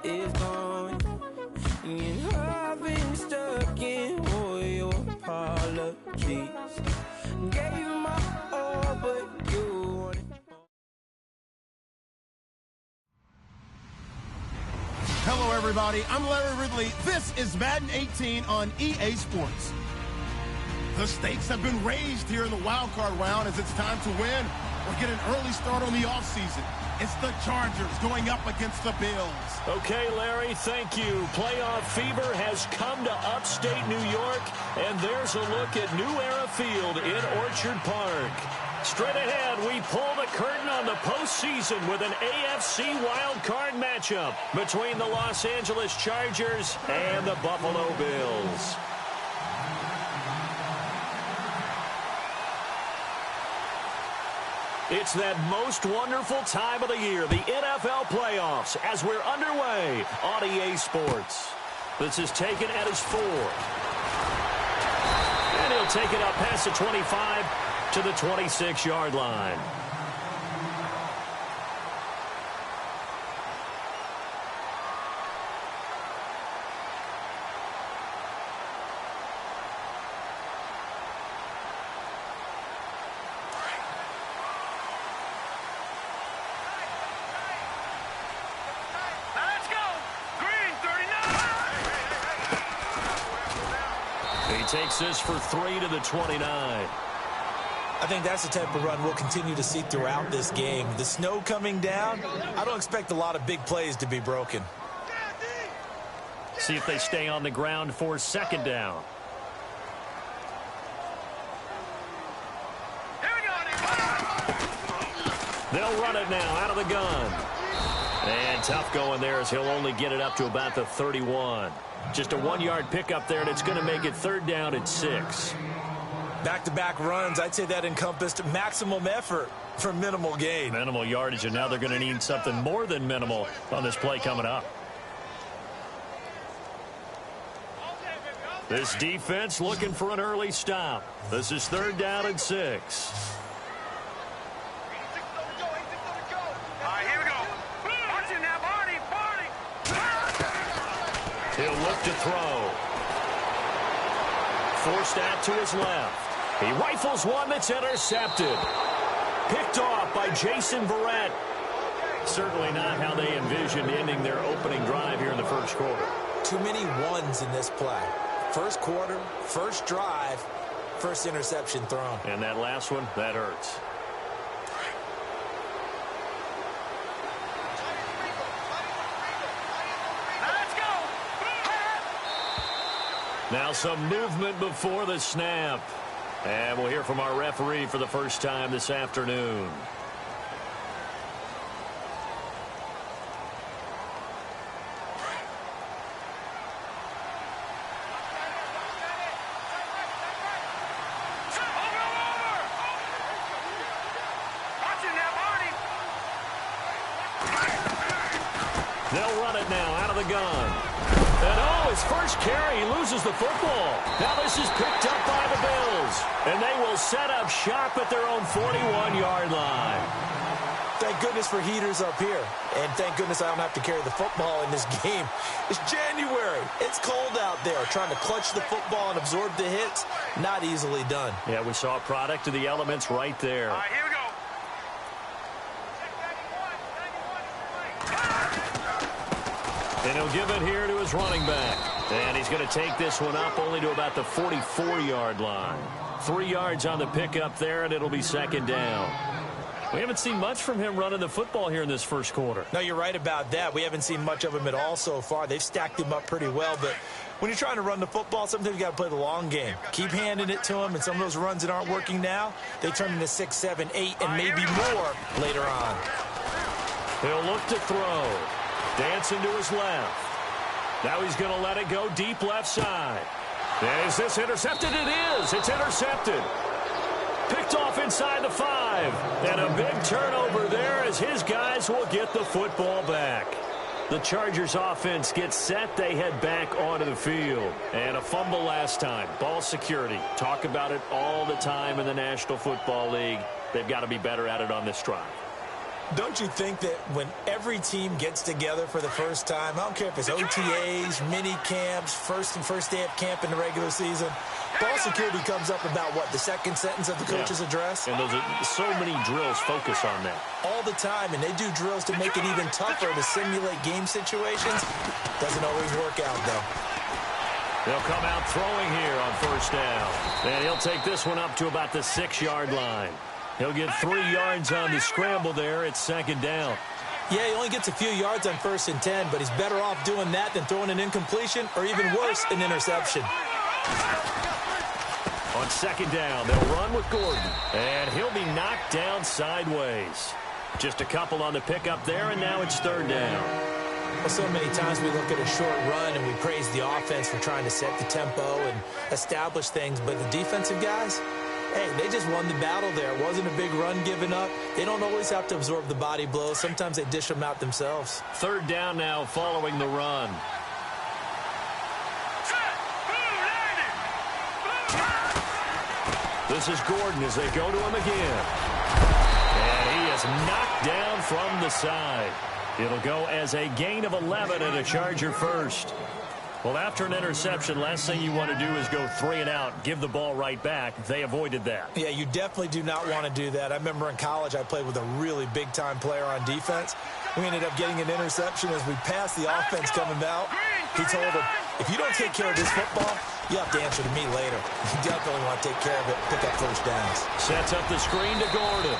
is gone. And I've been stuck in all your apologies. Gave my all, but you wanted. Hello, everybody. I'm Larry Ridley. This is Madden 18 on EA Sports. The stakes have been raised here in the wild card round as it's time to win or get an early start on the offseason. It's the Chargers going up against the Bills. Okay, Larry, thank you. Playoff fever has come to upstate New York, and there's a look at New Era Field in Orchard Park. Straight ahead, we pull the curtain on the postseason with an AFC wildcard matchup between the Los Angeles Chargers and the Buffalo Bills. It's that most wonderful time of the year, the NFL playoffs, as we're underway on EA Sports. This is taken at his 4. And he'll take it up past the 25 to the 26-yard line. Takes this for 3 to the 29. I think that's the type of run we'll continue to see throughout this game. The snow coming down, I don't expect a lot of big plays to be broken. See if they stay on the ground for second down. They'll run it now out of the gun. And tough going there as he'll only get it up to about the 31. Just a 1-yard pickup there, and it's going to make it 3rd down at 6. Back-to-back runs, I'd say that encompassed maximum effort for minimal gain. Minimal yardage, and now they're going to need something more than minimal on this play coming up. This defense looking for an early stop. This is 3rd down and 6. He'll look to throw. Forced out to his left. He rifles one that's intercepted. Picked off by Jason Verrett. Certainly not how they envisioned ending their opening drive here in the first quarter. Too many ones in this play. First quarter, first drive, first interception thrown. And that last one, that hurts. Now some movement before the snap. And we'll hear from our referee for the first time this afternoon. They'll run it now out of the gun. And oh, his first carry, he loses the football. Now this is picked up by the Bills. And they will set up shop at their own 41-yard line. Thank goodness for heaters up here. And thank goodness I don't have to carry the football in this game. It's January. It's cold out there. Trying to clutch the football and absorb the hits, not easily done. Yeah, we saw a product of the elements right there. All right, here we go. And he'll give it here to his running back. And he's going to take this one up only to about the 44-yard line. 3 yards on the pickup there, and it'll be 2nd down. We haven't seen much from him running the football here in this first quarter. No, you're right about that. We haven't seen much of him at all so far. They've stacked him up pretty well, but when you're trying to run the football, sometimes you got to play the long game. Keep handing it to him, and some of those runs that aren't working now, they turn into 6, 7, 8, and maybe more later on. He'll look to throw. Dancing to his left. Now he's going to let it go deep left side. And is this intercepted? It is. It's intercepted. Picked off inside the 5. And a big turnover there as his guys will get the football back. The Chargers offense gets set. They head back onto the field. And a fumble last time. Ball security. Talk about it all the time in the National Football League. They've got to be better at it on this drive. Don't you think that when every team gets together for the first time, I don't care if it's OTAs, mini camps, first day of camp in the regular season, ball security comes up about, what, the second sentence of the coach's address? And those are so many drills focus on that. All the time, and they do drills to make it even tougher to simulate game situations. Doesn't always work out, though. They'll come out throwing here on first down. And he'll take this one up to about the 6-yard line. He'll get 3 yards on the scramble there. It's second down. Yeah, he only gets a few yards on 1st and 10, but he's better off doing that than throwing an incompletion or even worse, an interception. On second down, they'll run with Gordon. And he'll be knocked down sideways. Just a couple on the pickup there, and now it's third down. Well, so many times we look at a short run and we praise the offense for trying to set the tempo and establish things, but the defensive guys, hey, they just won the battle there. It wasn't a big run given up. They don't always have to absorb the body blows. Sometimes they dish them out themselves. Third down now following the run. This is Gordon as they go to him again. And he is knocked down from the side. It'll go as a gain of 11 and a Charger first. Well, after an interception, last thing you want to do is go 3 and out, give the ball right back. They avoided that. Yeah, you definitely do not want to do that. I remember in college I played with a really big-time player on defense. We ended up getting an interception as we passed the offense coming out. He told him, if you don't take care of this football, you have to answer to me later. You definitely want to take care of it, pick up first downs. Sets up the screen to Gordon.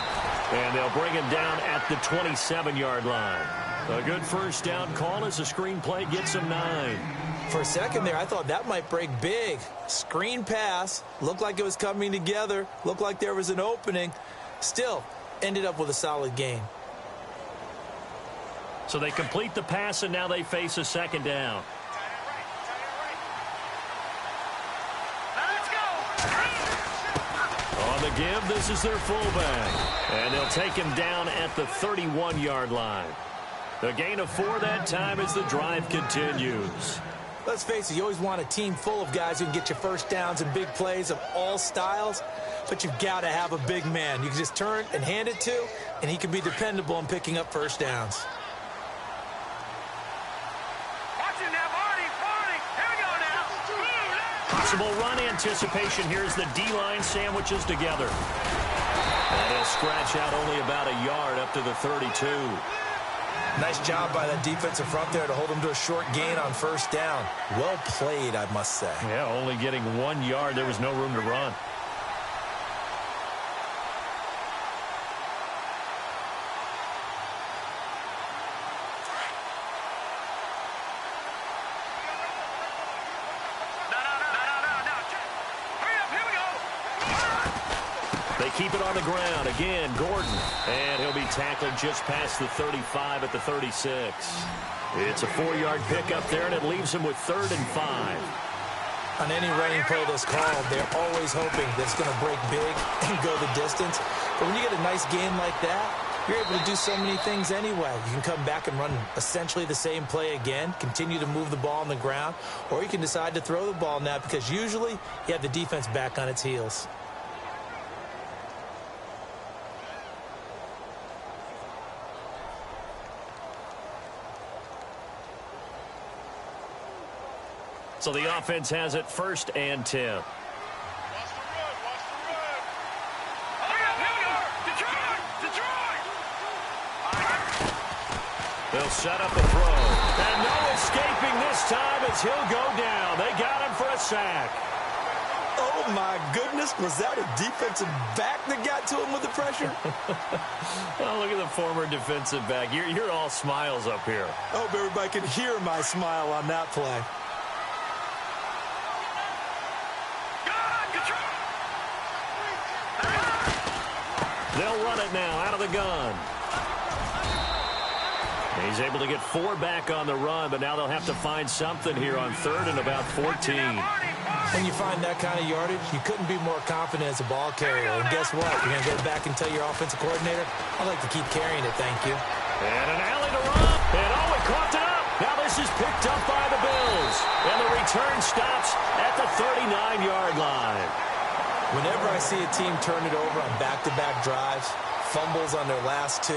And they'll bring him down at the 27-yard line. A good first down call as the screen play gets him 9. For a second there, I thought that might break big. Screen pass, looked like it was coming together, looked like there was an opening. Still, ended up with a solid gain. So they complete the pass, and now they face a second down. On the give, this is their fullback. And they'll take him down at the 31-yard line. The gain of 4 that time as the drive continues. Let's face it, you always want a team full of guys who can get you first downs and big plays of all styles, but you've got to have a big man you can just turn and hand it to, and he can be dependable in picking up first downs. Possible run anticipation here as the D-line sandwiches together. And he'll scratch out only about a yard up to the 32. Nice job by that defensive front there to hold him to a short gain on first down. Well played, I must say. Yeah, only getting 1 yard. There was no room to run. Keep it on the ground. Again, Gordon. And he'll be tackled just past the 35 at the 36. It's a 4-yard pickup there, and it leaves him with 3rd and 5. On any running play that's called, they're always hoping that it's going to break big and go the distance. But when you get a nice gain like that, you're able to do so many things anyway. You can come back and run essentially the same play again, continue to move the ball on the ground, or you can decide to throw the ball now because usually you have the defense back on its heels. So the offense has it 1st and 10. They'll set up a throw. And no escaping this time as he'll go down. They got him for a sack. Oh, my goodness. Was that a defensive back that got to him with the pressure? Well, look at the former defensive back. You're all smiles up here. I hope everybody can hear my smile on that play. They'll run it now out of the gun. He's able to get 4 back on the run, but now they'll have to find something here on 3rd and about 14. When you find that kind of yardage, you couldn't be more confident as a ball carrier. And guess what? You're going to go back and tell your offensive coordinator, I'd like to keep carrying it, thank you. And an alley to run. And oh, it coughed it up. Now this is picked up by the Bills. And the return stops at the 39-yard line. Whenever I see a team turn it over on back-to-back drives, fumbles on their last 2,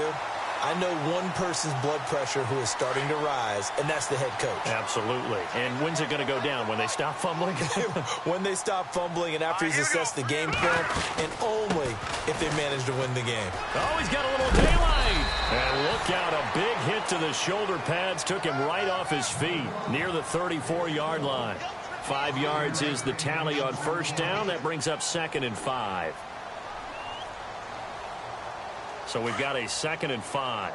I know one person's blood pressure who is starting to rise, and that's the head coach. Absolutely. And when's it going to go down? When they stop fumbling? When they stop fumbling and after he's assessed the game film, and only if they manage to win the game. Oh, he's got a little daylight. And look out, a big hit to the shoulder pads took him right off his feet near the 34-yard line. 5 yards is the tally on first down. That brings up 2nd and 5. So we've got a 2nd and 5.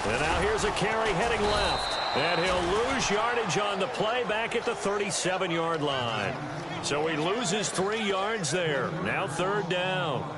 And now here's a carry heading left. And he'll lose yardage on the play back at the 37-yard line. So he loses 3 yards there. Now 3rd down.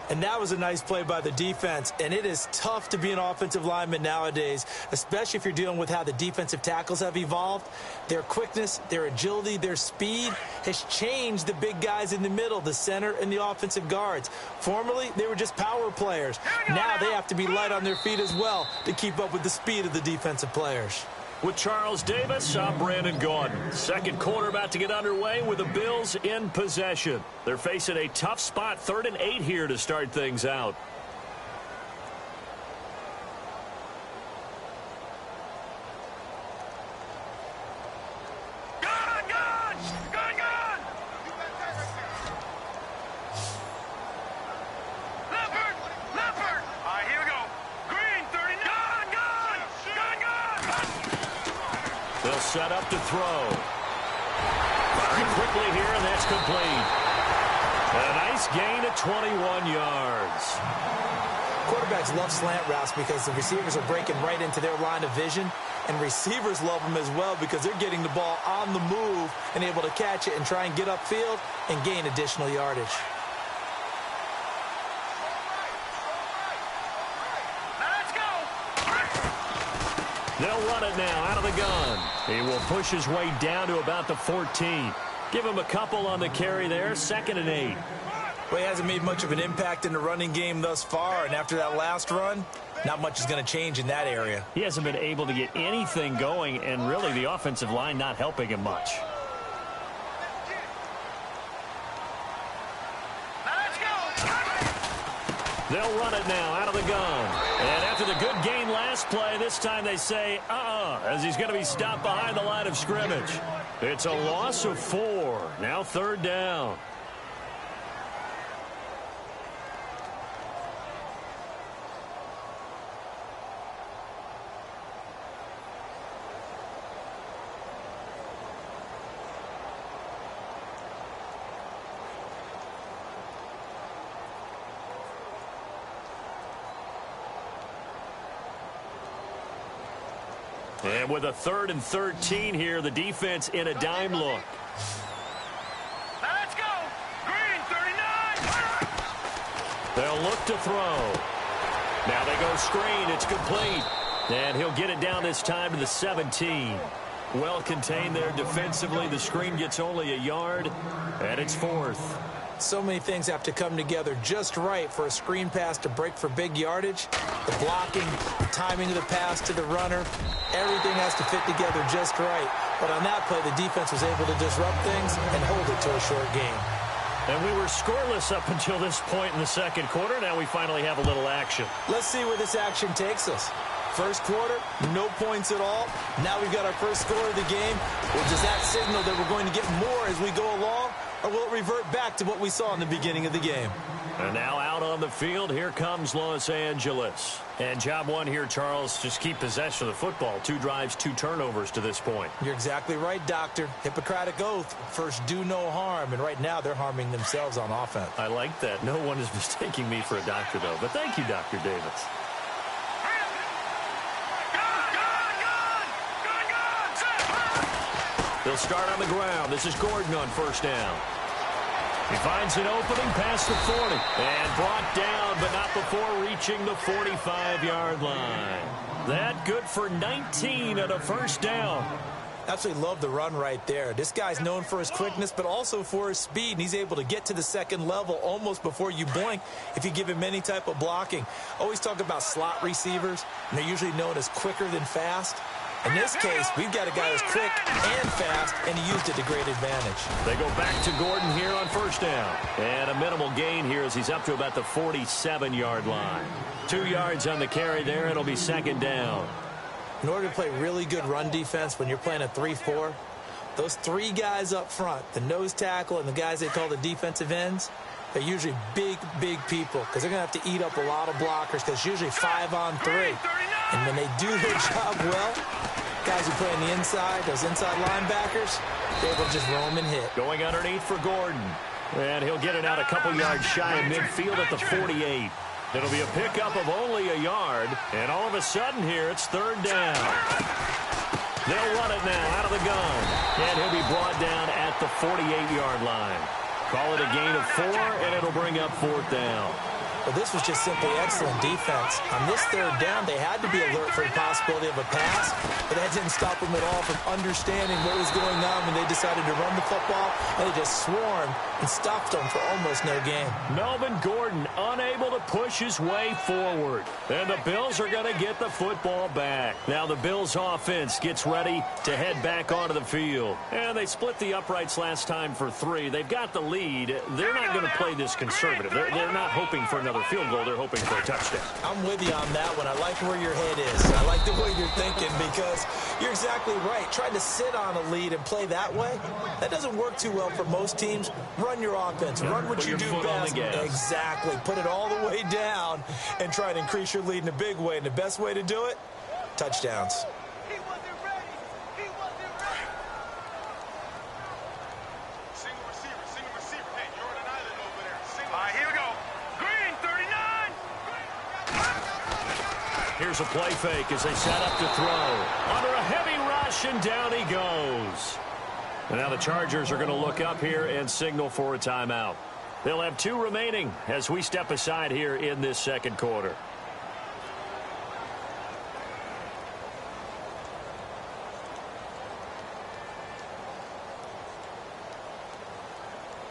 And that was a nice play by the defense. And it is tough to be an offensive lineman nowadays, especially if you're dealing with how the defensive tackles have evolved. Their quickness, their agility, their speed has changed the big guys in the middle, the center and the offensive guards. Formerly, they were just power players. Now they have to be light on their feet as well to keep up with the speed of the defensive players. With Charles Davis, I'm Brandon Gordon. Second quarter about to get underway with the Bills in possession. They're facing a tough spot, 3rd and 8 here to start things out. Set up to throw. Firing quickly here, and that's complete. A nice gain of 21 yards. Quarterbacks love slant routes because the receivers are breaking right into their line of vision, and receivers love them as well because they're getting the ball on the move and able to catch it and try and get upfield and gain additional yardage. They'll run it now out of the gun. He will push his way down to about the 14. Give him a couple on the carry there. 2nd and 8. Well, he hasn't made much of an impact in the running game thus far, and after that last run, not much is going to change in that area. He hasn't been able to get anything going, and really the offensive line not helping him much. They'll run it now out of the gun. And after the good gain last play, this time they say, as he's going to be stopped behind the line of scrimmage. It's a loss of 4. Now 3rd down. And with a 3rd and 13 here, the defense in a dime look. Let's go. Green 39. They'll look to throw. Now they go screen. It's complete. And he'll get it down this time to the 17. Well contained there defensively. The screen gets only a yard, and it's 4th. So many things have to come together just right for a screen pass to break for big yardage. The blocking, the timing of the pass to the runner, everything has to fit together just right. But on that play, the defense was able to disrupt things and hold it to a short game. And we were scoreless up until this point in the 2nd quarter. Now we finally have a little action. Let's see where this action takes us. First quarter, no points at all. Now we've got our first score of the game. Well, does that signal that we're going to get more as we go along? Or will it revert back to what we saw in the beginning of the game? And now out on the field, here comes Los Angeles. And job one here, Charles, just keep possession of the football. 2 drives, 2 turnovers to this point. You're exactly right, Doctor. Hippocratic oath, first do no harm. And right now they're harming themselves on offense. I like that. No one is mistaking me for a doctor, though. But thank you, Dr. Davis. They'll start on the ground. This is Gordon on first down. He finds an opening past the 40 and brought down, but not before reaching the 45-yard line. That good for 19 at a first down. Absolutely love the run right there. This guy's known for his quickness, but also for his speed, and he's able to get to the second level almost before you blink if you give him any type of blocking. Always talk about slot receivers, and they're usually known as quicker than fast. In this case, we've got a guy who's quick and fast, and he used it to great advantage. They go back to Gordon here on first down. And a minimal gain here as he's up to about the 47-yard line. 2 yards on the carry there. It'll be second down. In order to play really good run defense when you're playing a 3-4, those 3 guys up front, the nose tackle and the guys they call the defensive ends, they're usually big, big people because they're going to have to eat up a lot of blockers because it's usually 5 on 3. And when they do their job well, guys who play on the inside, those inside linebackers, they're able to just roam and hit. Going underneath for Gordon. And he'll get it out a couple yards shy of midfield at the 48. It'll be a pickup of only a yard. And all of a sudden here, it's third down. They'll run it now out of the gun. And he'll be brought down at the 48-yard line. Call it a gain of 4, and it'll bring up fourth down. Well, this was just simply excellent defense. On this third down, they had to be alert for the possibility of a pass, but that didn't stop them at all from understanding what was going on when they decided to run the football, and they just swarmed and stopped them for almost no gain. Melvin Gordon unable to push his way forward, and the Bills are going to get the football back. Now the Bills offense gets ready to head back onto the field, and they split the uprights last time for 3. They've got the lead. They're not going to play this conservative. They're not hoping for another field goal. They're hoping for a touchdown. I'm with you on that one. I like where your head is. I like the way you're thinking because you're exactly right. Trying to sit on a lead and play that way, that doesn't work too well for most teams. Run your offense. Run what you do best. Exactly. Put it all the way down and try to increase your lead in a big way. And the best way to do it, touchdowns. He wasn't ready. He wasn't ready. Single receiver. Hey, you're on an island over there. All right, here we go. Green, 39. Here's a play fake as they set up to throw. Under a heavy rush, and down he goes. And now the Chargers are going to look up here and signal for a timeout. They'll have 2 remaining as we step aside here in this second quarter.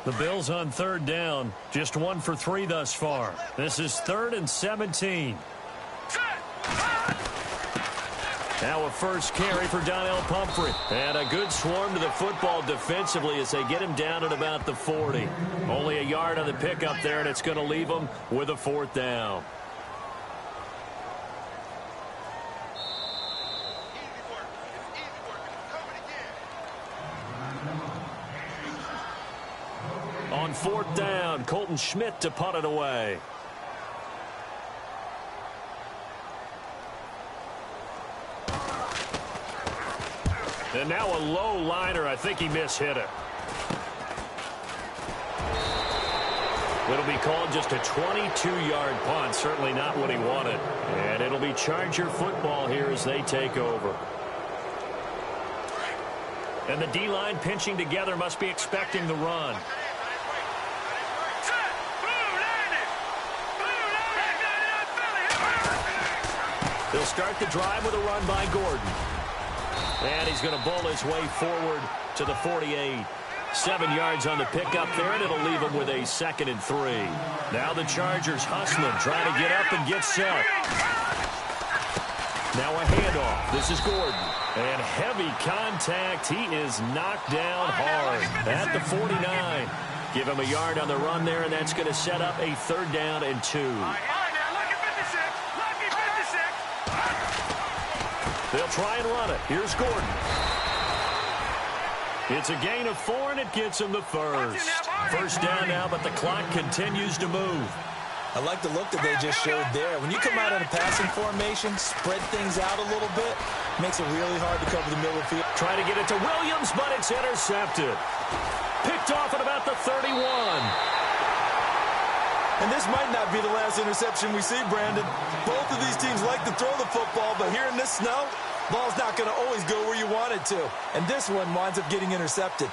The Bills on third down, just 1 for 3 thus far. This is 3rd and 17. Now a first carry for Donnell Pumphrey. And a good swarm to the football defensively as they get him down at about the 40. Only a yard on the pickup there, and it's going to leave them with a 4th down. On 4th down, Colton Schmidt to punt it away. And now a low liner. I think he mishit it. It'll be called just a 22-yard punt. Certainly not what he wanted. And it'll be Charger football here as they take over. And the D-line pinching together must be expecting the run. They'll start the drive with a run by Gordon. And he's going to bowl his way forward to the 48. 7 yards on the pickup there, and it'll leave him with a 2nd and 3. Now the Chargers hustling, trying to get up and get set. Now a handoff. This is Gordon. And heavy contact. He is knocked down hard at the 49. Give him a yard on the run there, and that's going to set up a 3rd down and 2. They'll try and run it. Here's Gordon. It's a gain of 4, and it gets him the first. First down now, but the clock continues to move. I like the look that they just showed there. When you come out in a passing formation, spread things out a little bit, makes it really hard to cover the middle of the field. Try to get it to Williams, but it's intercepted. Picked off at about the 31. And this might not be the last interception we see, Brandon. Both of these teams like to throw the football, but here in this snow, ball's not going to always go where you want it to. And this one winds up getting intercepted.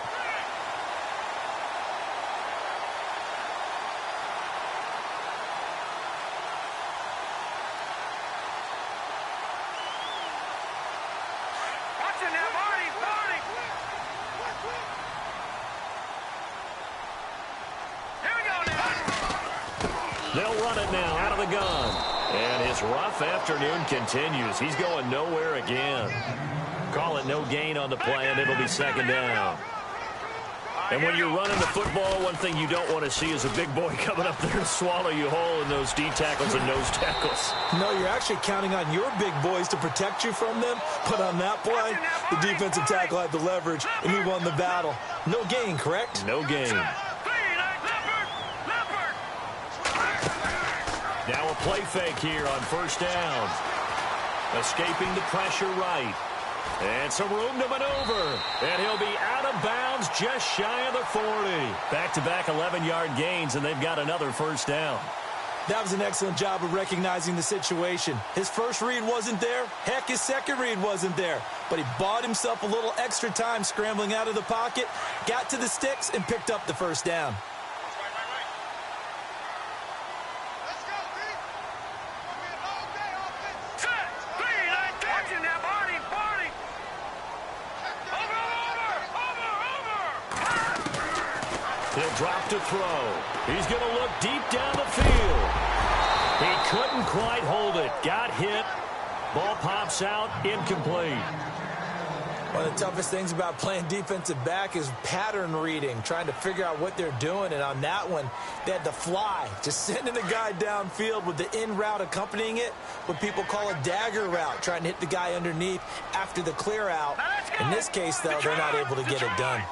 They'll run it now out of the gun. And his rough afternoon continues. He's going nowhere again. Call it no gain on the play, and it'll be second down. And when you're running the football, one thing you don't want to see is a big boy coming up there to swallow you whole in those D tackles and nose tackles. No, you're actually counting on your big boys to protect you from them. But on that play, the defensive tackle had the leverage, and he won the battle. No gain, correct? No gain. Now a play fake here on first down. Escaping the pressure right. And some room to maneuver. And he'll be out of bounds just shy of the 40. Back-to-back 11-yard gains, and they've got another first down. That was an excellent job of recognizing the situation. His first read wasn't there. Heck, his second read wasn't there. But he bought himself a little extra time scrambling out of the pocket, got to the sticks, and picked up the first down. He'll drop to throw. He's going to look deep down the field. He couldn't quite hold it. Got hit. Ball pops out. Incomplete. One of the toughest things about playing defensive back is pattern reading, trying to figure out what they're doing. And on that one, they had to fly, just sending the guy downfield with the in route accompanying it, what people call a dagger route, trying to hit the guy underneath after the clear out. In this case, though, they're not able to get it done.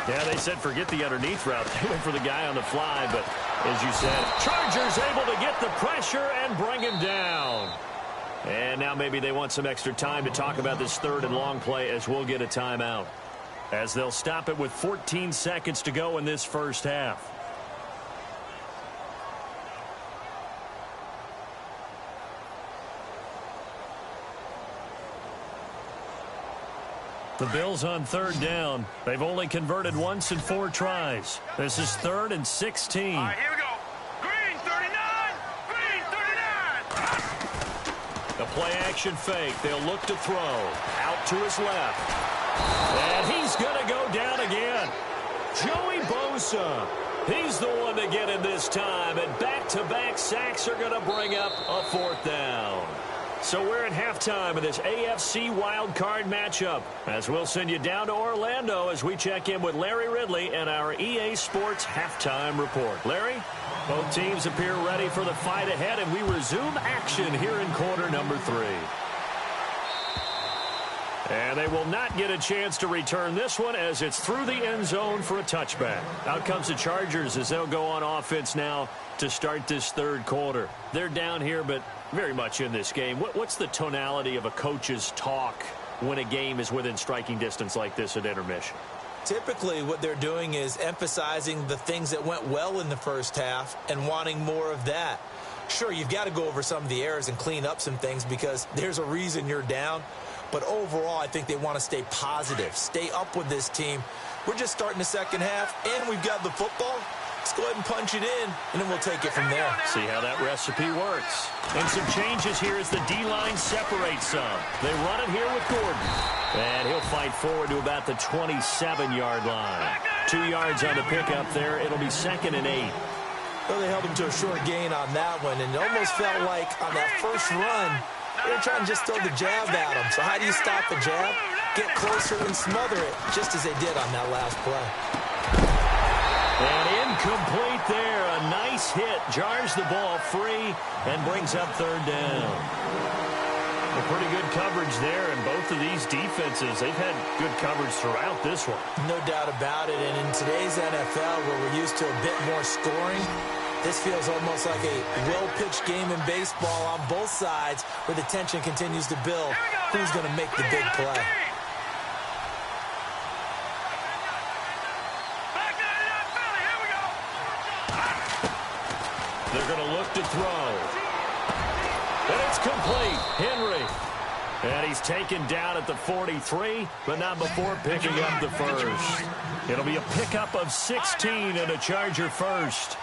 Yeah, they said forget the underneath route. They went for the guy on the fly, but as you said, Chargers able to get the pressure and bring him down. And now maybe they want some extra time to talk about this third and long play as we'll get a timeout, as they'll stop it with 14 seconds to go in this first half. The Bills on third down. They've only converted once in 4 tries. This is 3rd and 16. Here we go. Green 39. Green 39. The play action fake. They'll look to throw. Out to his left. And he's going to go down again. Joey Bosa. He's the one to get it this time. And back-to-back sacks are going to bring up a 4th down. So we're at halftime of this AFC wildcard matchup, as we'll send you down to Orlando as we check in with Larry Ridley and our EA Sports halftime report. Larry, both teams appear ready for the fight ahead, and we resume action here in quarter number 3. And they will not get a chance to return this one as it's through the end zone for a touchback. Out comes the Chargers as they'll go on offense now to start this third quarter. They're down here, but very much in this game. What's the tonality of a coach's talk when a game is within striking distance like this at intermission? Typically, what they're doing is emphasizing the things that went well in the first half and wanting more of that. Sure, you've got to go over some of the errors and clean up some things because there's a reason you're down. But overall, I think they want to stay positive, stay up with this team. We're just starting the second half, and we've got the football. Let's go ahead and punch it in, and then we'll take it from there. See how that recipe works. And some changes here as the D-line separates some. They run it here with Gordon. And he'll fight forward to about the 27-yard line. 2 yards on the pickup there. It'll be 2nd and 8. Well, they held him to a short gain on that one, and it almost felt like on that first run, they were trying to just throw the jab at him. So how do you stop the jab? Get closer and smother it, just as they did on that last play. And incomplete there. A nice hit. Jars the ball free and brings up third down. A pretty good coverage there, and both of these defenses, they've had good coverage throughout this one. No doubt about it. And in today's NFL, where we're used to a bit more scoring, this feels almost like a well-pitched game in baseball on both sides where the tension continues to build. Who's going to make the big play? They're going to look to throw. And it's complete. Henry. And he's taken down at the 43, but not before picking up the first. It'll be a pickup of 16 and a Charger first.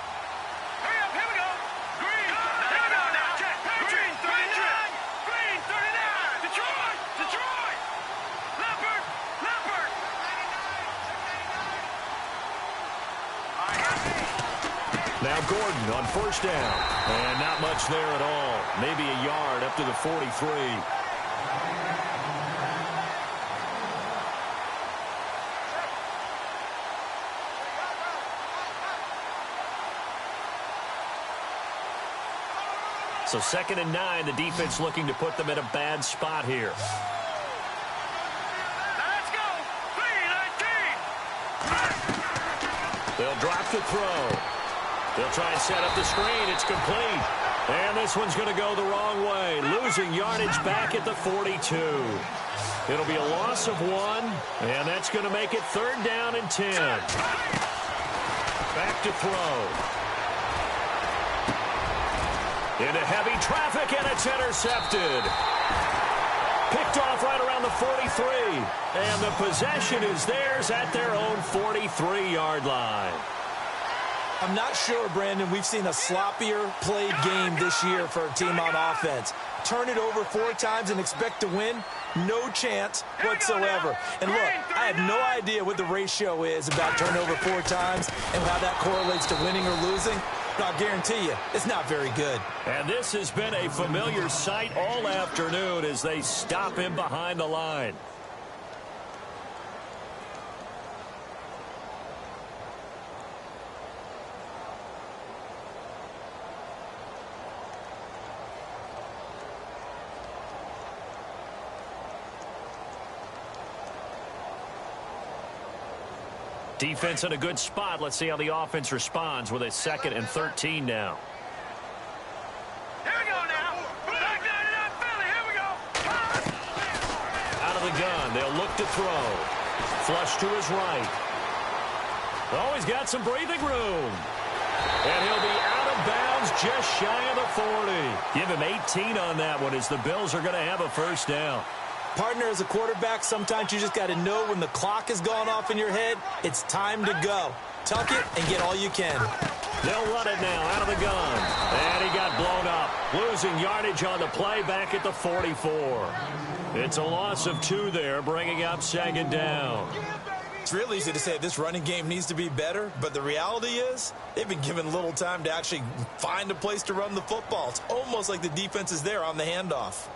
Now Gordon on first down. And not much there at all. Maybe a yard up to the 43. So 2nd and 9, the defense looking to put them in a bad spot here. Let's go. 3-19. They'll drop the throw. They'll try and set up the screen. It's complete. And this one's going to go the wrong way. Losing yardage back at the 42. It'll be a loss of 1, and that's going to make it 3rd down and 10. Back to throw. Into heavy traffic, and it's intercepted. Picked off right around the 43. And the possession is theirs at their own 43-yard line. I'm not sure, Brandon, we've seen a sloppier played game this year for a team on offense. Turn it over 4 times and expect to win? No chance whatsoever. And look, I have no idea what the ratio is about turnover 4 times and how that correlates to winning or losing. But I'll guarantee you, it's not very good. And this has been a familiar sight all afternoon as they stop him behind the line. Defense in a good spot. Let's see how the offense responds with a 2nd and 13 now. Here we go now. Back down to that Philly. Here we go. Out of the gun. They'll look to throw. Flush to his right. Oh, he's got some breathing room. And he'll be out of bounds just shy of the 40. Give him 18 on that one as the Bills are going to have a 1st down. Partner, as a quarterback, sometimes you just got to know when the clock has gone off in your head, it's time to go. Tuck it and get all you can. They'll run it now out of the gun. And he got blown up. Losing yardage on the play back at the 44. It's a loss of 2 there, bringing up 2nd down. It's real easy to say this running game needs to be better, but the reality is they've been given little time to actually find a place to run the football. It's almost like the defense is there on the handoff.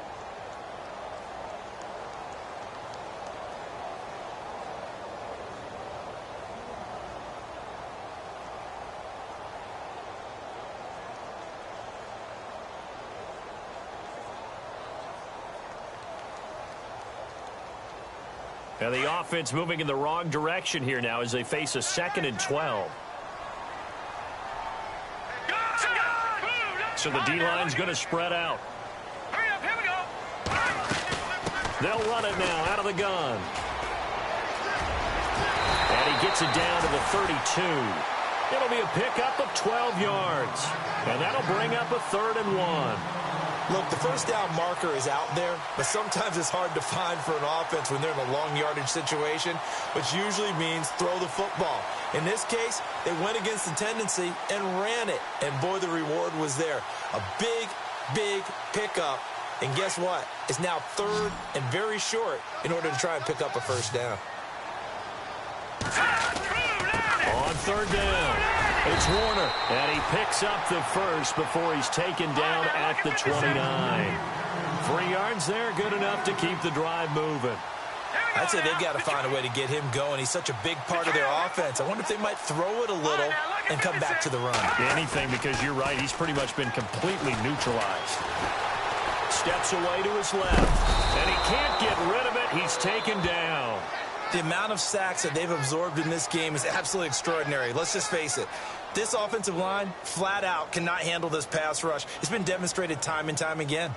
And the offense moving in the wrong direction here now as they face a 2nd and 12. So the D-line's going to spread out. Hurry up. Here we go. They'll run it now out of the gun. And he gets it down to the 32. It'll be a pickup of 12 yards. And that'll bring up a 3rd and 1. Look, the 1st down marker is out there, but sometimes it's hard to find for an offense when they're in a long yardage situation, which usually means throw the football. In this case, they went against the tendency and ran it, and boy, the reward was there. A big, big pickup, and guess what? It's now 3rd and very short in order to try and pick up a 1st down. On 3rd down, it's Warner, and he picks up the 1st before he's taken down at the 29. 3 yards there, good enough to keep the drive moving. I'd say they've got to find a way to get him going. He's such a big part of their offense. I wonder if they might throw it a little and come back to the run. Anything, because you're right, he's pretty much been completely neutralized. Steps away to his left, and he can't get rid of it. He's taken down. The amount of sacks that they've absorbed in this game is absolutely extraordinary. Let's just face it. This offensive line, flat out, cannot handle this pass rush. It's been demonstrated time and time again.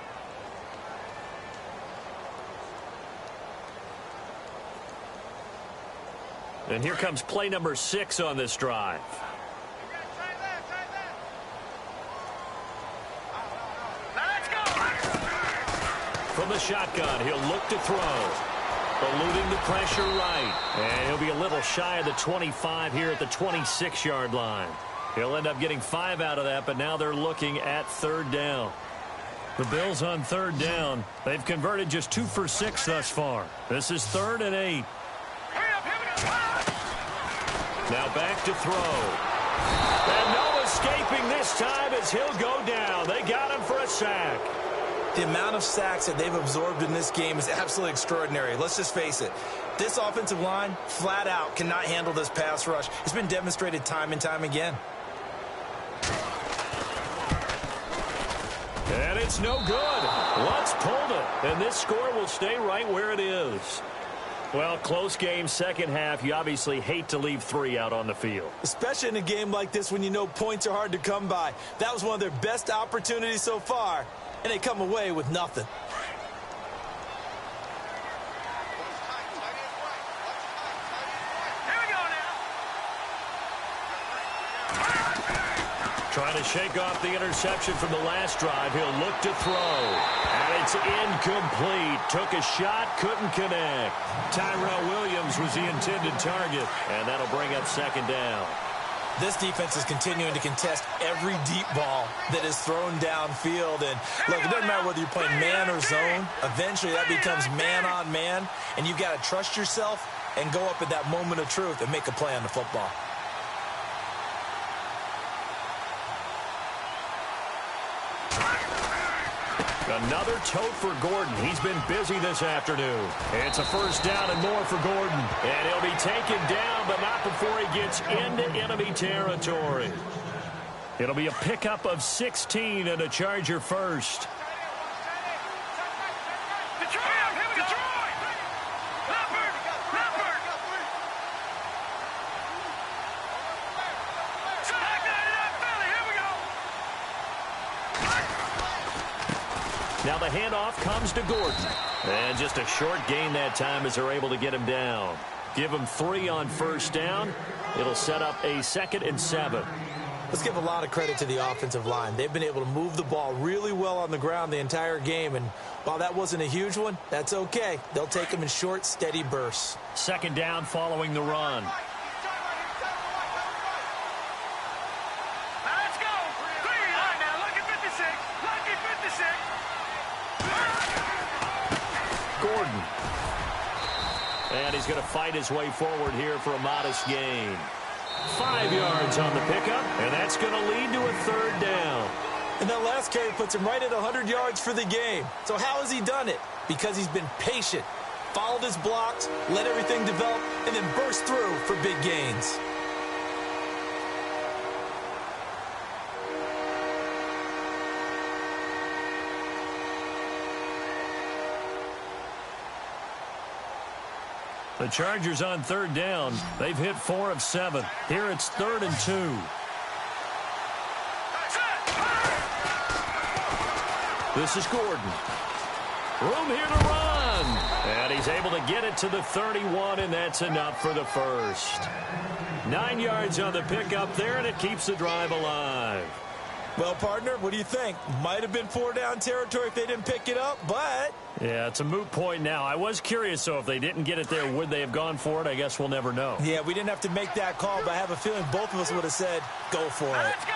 And here comes play number 6 on this drive. From the shotgun, he'll look to throw. Eluding the pressure right. And he'll be a little shy of the 25 here at the 26-yard line. He'll end up getting 5 out of that, but now they're looking at 3rd down. The Bills on 3rd down. They've converted just 2 for 6 thus far. This is 3rd and 8. Now back to throw. And no escaping this time as he'll go down. They got him for a sack. The amount of sacks that they've absorbed in this game is absolutely extraordinary. Let's just face it. This offensive line, flat out, cannot handle this pass rush. It's been demonstrated time and time again. And it's no good. Lutz pulled it, and this score will stay right where it is. Well, close game, second half. You obviously hate to leave 3 out on the field. Especially in a game like this when you know points are hard to come by. That was one of their best opportunities so far, and they come away with nothing. Trying to shake off the interception from the last drive. He'll look to throw. And it's incomplete. Took a shot, couldn't connect. Tyrell Williams was the intended target. And that'll bring up second down. This defense is continuing to contest every deep ball that is thrown downfield. And look, it doesn't matter whether you're playing man or zone. Eventually that becomes man on man. And you've got to trust yourself and go up at that moment of truth and make a play on the football. Another tote for Gordon. He's been busy this afternoon. It's a first down and more for Gordon. And he'll be taken down, but not before he gets into enemy territory. It'll be a pickup of 16 and a Charger first. Now the handoff comes to Gordon. And just a short gain that time as they're able to get him down. Give him 3 on first down. It'll set up a 2nd and 7. Let's give a lot of credit to the offensive line. They've been able to move the ball really well on the ground the entire game. And while that wasn't a huge one, that's okay. They'll take them in short, steady bursts. Second down following the run. Gordon. And he's going to fight his way forward here for a modest gain. 5 yards on the pickup, and that's going to lead to a third down. And that last carry puts him right at 100 yards for the game. So how has he done it? Because he's been patient, followed his blocks, let everything develop, and then burst through for big gains. The Chargers on third down. They've hit 4 of 7. Here it's 3rd and 2. This is Gordon. Room here to run. And he's able to get it to the 31, and that's enough for the first. 9 yards on the pickup there, and it keeps the drive alive. Well, partner, what do you think? Might have been 4-down territory if they didn't pick it up, but... Yeah, it's a moot point now. I was curious, so if they didn't get it there, would they have gone for it? I guess we'll never know. Yeah, we didn't have to make that call, but I have a feeling both of us would have said, go for it. Let's go!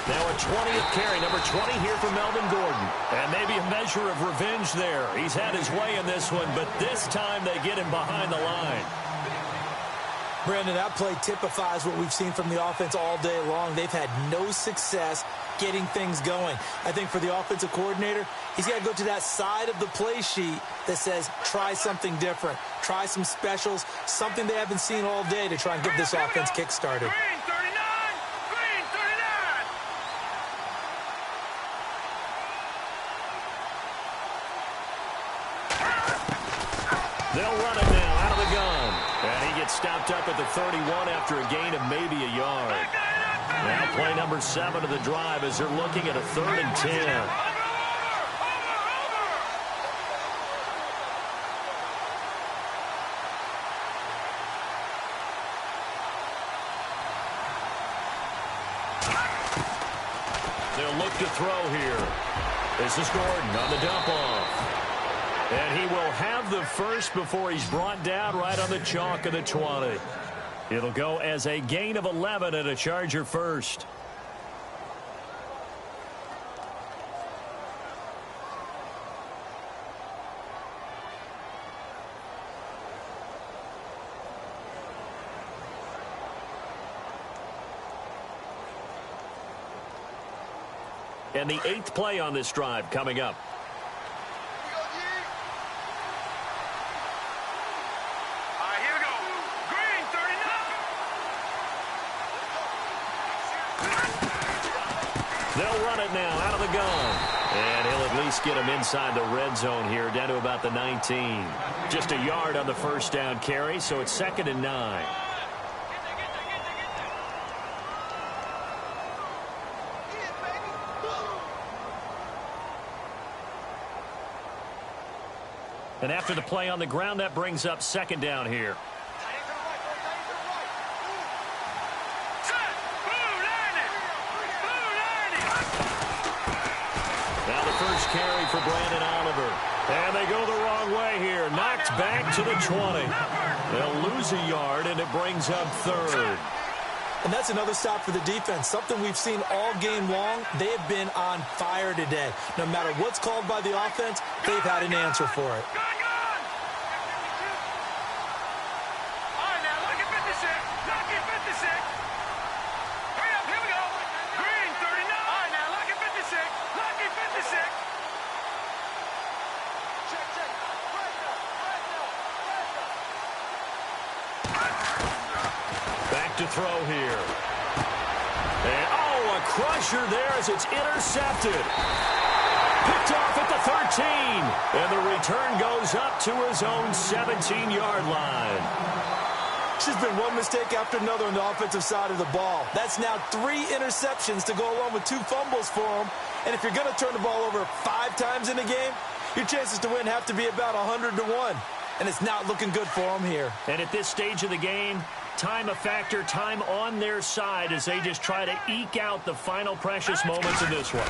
Now a 20th carry, number 20 here for Melvin Gordon. And maybe a measure of revenge there. He's had his way in this one, but this time they get him behind the line. Brandon, that play typifies what we've seen from the offense all day long. They've had no success getting things going. I think for the offensive coordinator, he's got to go to that side of the play sheet that says, try something different. Try some specials, something they haven't seen all day to try and get this offense kick-started. Green 39! Green 39! They'll run it now out of the gun. And he gets stopped up at the 31 after a gain of maybe a yard. Now play number 7 of the drive as they're looking at a 3rd and 10. They'll look to throw here. This is Gordon on the dump off. And he will have the first before he's brought down right on the chalk of the 20. It'll go as a gain of 11 and a Charger first. And the 8th play on this drive coming up. They'll run it now out of the gun. And he'll at least get him inside the red zone here, down to about the 19. Just a yard on the first down carry, so it's 2nd and 9. And after the play on the ground, that brings up 2nd down here. First carry for Brandon Oliver. And they go the wrong way here. Knocked back to the 20. They'll lose a yard, and it brings up 3rd. And that's another stop for the defense. Something we've seen all game long. They have been on fire today. No matter what's called by the offense, they've had an answer for it. To throw here. And, a crusher there as it's intercepted. Picked off at the 13. And the return goes up to his own 17-yard line. There's been one mistake after another on the offensive side of the ball. That's now 3 interceptions to go along with 2 fumbles for him. And if you're going to turn the ball over 5 times in a game, your chances to win have to be about 100 to 1. And it's not looking good for him here. And at this stage of the game, time a factor, time on their side as they just try to eke out the final precious moments in this one.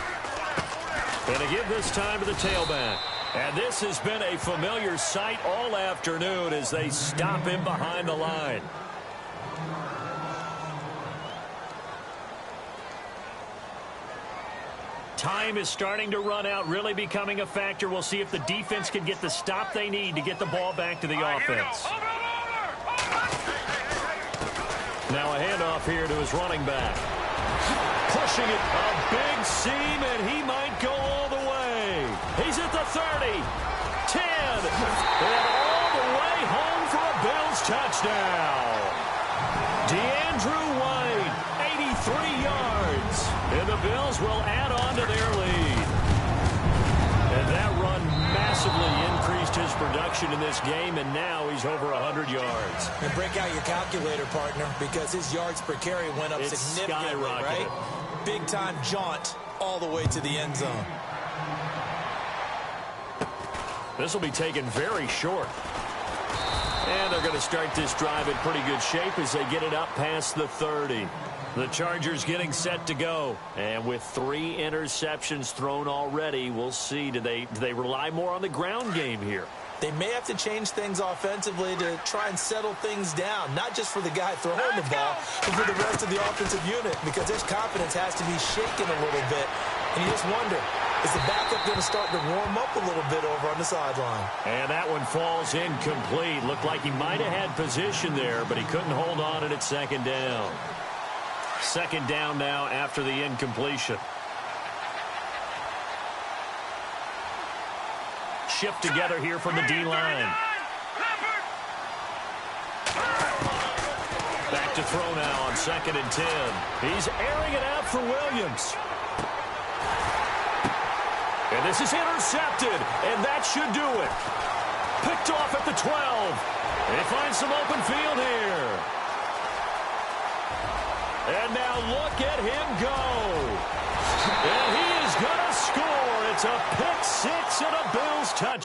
And to give this time to the tailback. And this has been a familiar sight all afternoon as they stop him behind the line. Time is starting to run out, really becoming a factor. We'll see if the defense can get the stop they need to get the ball back to the offense. Now a handoff here to his running back. Pushing it, a big seam, and he might go all the way. He's at the 30, 10, and all the way home for a Bills touchdown. DeAndrew White, 83 yards, and the Bills will add on to their lead. And that run massively increased his production in this game, and now he's over 100 yards. And break out your calculator, partner, because his yards per carry went up significantly, right? Big-time jaunt all the way to the end zone. This will be taken very short. And they're going to start this drive in pretty good shape as they get it up past the 30. The Chargers getting set to go. And with 3 interceptions thrown already, we'll see. Do they rely more on the ground game here? They may have to change things offensively to try and settle things down, not just for the guy throwing the ball, but for the rest of the offensive unit, because their confidence has to be shaken a little bit. And you just wonder, is the backup going to start to warm up a little bit over on the sideline? And that one falls incomplete. Looked like he might have had position there, but he couldn't hold on, and it's 2nd down. 2nd down now after the incompletion. Shift together here from the D-line. Back to throw now on 2nd and 10. He's airing it out for Williams. And this is intercepted, and that should do it. Picked off at the 12. They find some open field here. And now look at him go. And he is going to score. It's a pick 6 and a Bills touch.